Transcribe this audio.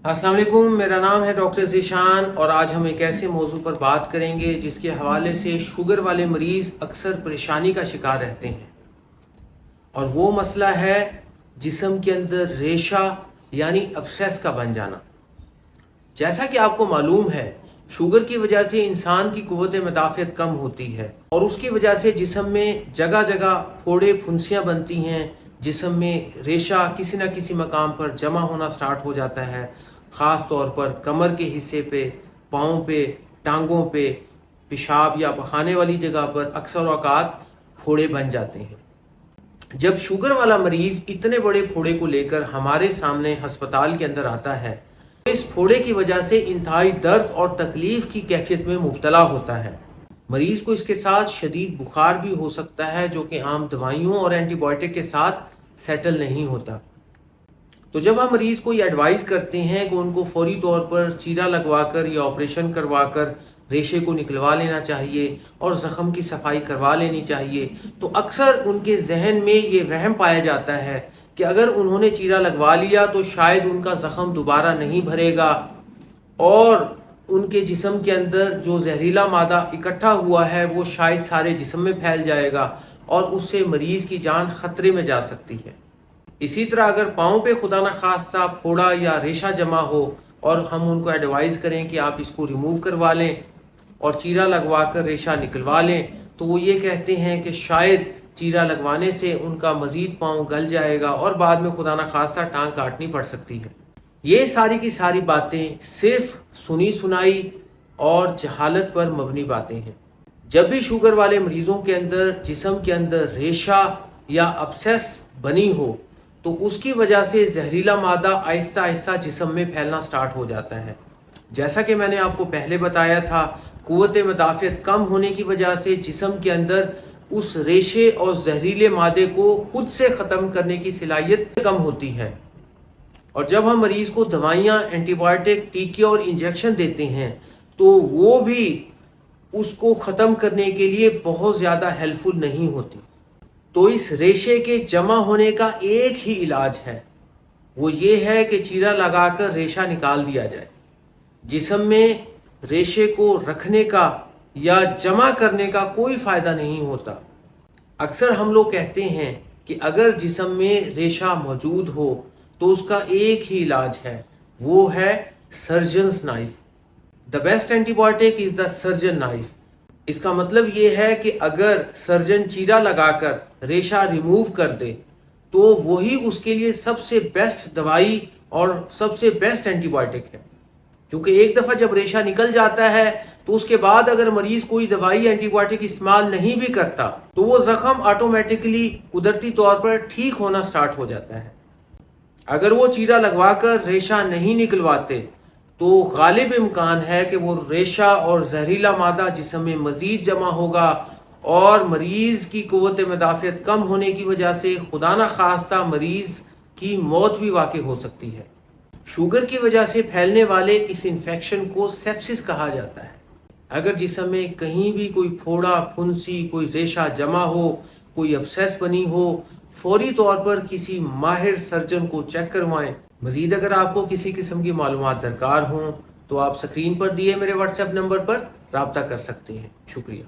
अस्सलाम वालेकुम, मेरा नाम है डॉक्टर ज़ीशान और आज हम एक ऐसे मौजू पर बात करेंगे जिसके हवाले से शुगर वाले मरीज़ अक्सर परेशानी का शिकार रहते हैं। और वो मसला है जिस्म के अंदर रेशा यानी अब्सेस का बन जाना। जैसा कि आपको मालूम है, शुगर की वजह से इंसान की क़ुव्वत मदाफ़ियत कम होती है और उसकी वजह से जिस्म में जगह जगह फोड़े फुंसियाँ बनती हैं। जिस्म में रेशा किसी न किसी मकाम पर जमा होना स्टार्ट हो जाता है, ख़ास तौर पर कमर के हिस्से पे, पाँव पे, टांगों पे, पेशाब या पखाने वाली जगह पर अक्सर औक़ात फोड़े बन जाते हैं। जब शुगर वाला मरीज़ इतने बड़े फोड़े को लेकर हमारे सामने हस्पताल के अंदर आता है तो इस फोड़े की वजह से इंतहाई दर्द और तकलीफ़ की कैफियत में मुब्तला होता है। मरीज़ को इसके साथ शदीद बुखार भी हो सकता है जो कि आम दवाइयों और एंटीबायोटिक के साथ सेटल नहीं होता। तो जब हम मरीज़ को ये एडवाइस करते हैं कि उनको फौरी तौर पर चीरा लगवाकर या ऑपरेशन करवाकर रेशे को निकलवा लेना चाहिए और ज़ख़म की सफाई करवा लेनी चाहिए, तो अक्सर उनके जहन में ये वहम पाया जाता है कि अगर उन्होंने चीरा लगवा लिया तो शायद उनका ज़ख़म दोबारा नहीं भरेगा और उनके जिस्म के अंदर जो जहरीला मादा इकट्ठा हुआ है वो शायद सारे जिस्म में फैल जाएगा और उससे मरीज़ की जान ख़तरे में जा सकती है। इसी तरह अगर पाँव पे खुदा न खास्ता फोड़ा या रेशा जमा हो और हम उनको एडवाइस करें कि आप इसको रिमूव करवा लें और चीरा लगवा कर रेशा निकलवा लें, तो वो ये कहते हैं कि शायद चीरा लगवाने से उनका मज़ीद पाँव गल जाएगा और बाद में खुदा न खास्ता टांग काटनी पड़ सकती है। ये सारी की सारी बातें सिर्फ सुनी सुनाई और जहालत पर मबनी बातें हैं। जब भी शुगर वाले मरीज़ों के अंदर जिस्म के अंदर रेशा या अब्सेस बनी हो तो उसकी वजह से जहरीला मादा आहिस्ता आहिस्ता जिस्म में फैलना स्टार्ट हो जाता है। जैसा कि मैंने आपको पहले बताया था, क़ुव्वत मदाफ़ियत कम होने की वजह से जिस्म के अंदर उस रेशे और जहरीले मादे को खुद से ख़त्म करने की सलाहियत कम होती है। और जब हम मरीज़ को दवाइयाँ, एंटीबायोटिक, टीके और इंजेक्शन देते हैं तो वो भी उसको ख़त्म करने के लिए बहुत ज़्यादा हेल्पफुल नहीं होती। तो इस रेशे के जमा होने का एक ही इलाज है, वो ये है कि चीरा लगाकर रेशा निकाल दिया जाए। जिस्म में रेशे को रखने का या जमा करने का कोई फ़ायदा नहीं होता। अक्सर हम लोग कहते हैं कि अगर जिस्म में रेशा मौजूद हो तो उसका एक ही इलाज है, वो है surgeons knife. The best antibiotic is the surgeon knife. इसका मतलब ये है कि अगर सर्जन चीरा लगाकर रेशा रिमूव कर दे तो वही उसके लिए सबसे बेस्ट दवाई और सबसे बेस्ट एंटीबायोटिक है। क्योंकि एक दफ़ा जब रेशा निकल जाता है तो उसके बाद अगर मरीज़ कोई दवाई एंटीबायोटिक इस्तेमाल नहीं भी करता तो वो ज़ख़म ऑटोमेटिकली कुदरती तौर पर ठीक होना स्टार्ट हो जाता है। अगर वो चीरा लगवा कर रेशा नहीं निकलवाते तो गालिब इम्कान है कि वो रेशा और जहरीला मादा जिस्म में मज़ीद जमा होगा और मरीज़ की क़ुव्वत मदाफ़ियत कम होने की वजह से खुदा न खास्ता मरीज़ की मौत भी वाक़ई हो सकती है। शुगर की वजह से फैलने वाले इस इन्फेक्शन को सेप्सिस कहा जाता है। अगर जिस्म में कहीं भी कोई फोड़ा, फुंसी, कोई रेशा जमा हो, कोई अब्सेस बनी हो, फौरी तौर पर किसी माहिर सर्जन को चेक करवाएं। मज़ीद अगर आपको किसी किस्म की मालूमात दरकार हों तो आप स्क्रीन पर दिए मेरे व्हाट्सएप नंबर पर रब्ता कर सकते हैं। शुक्रिया।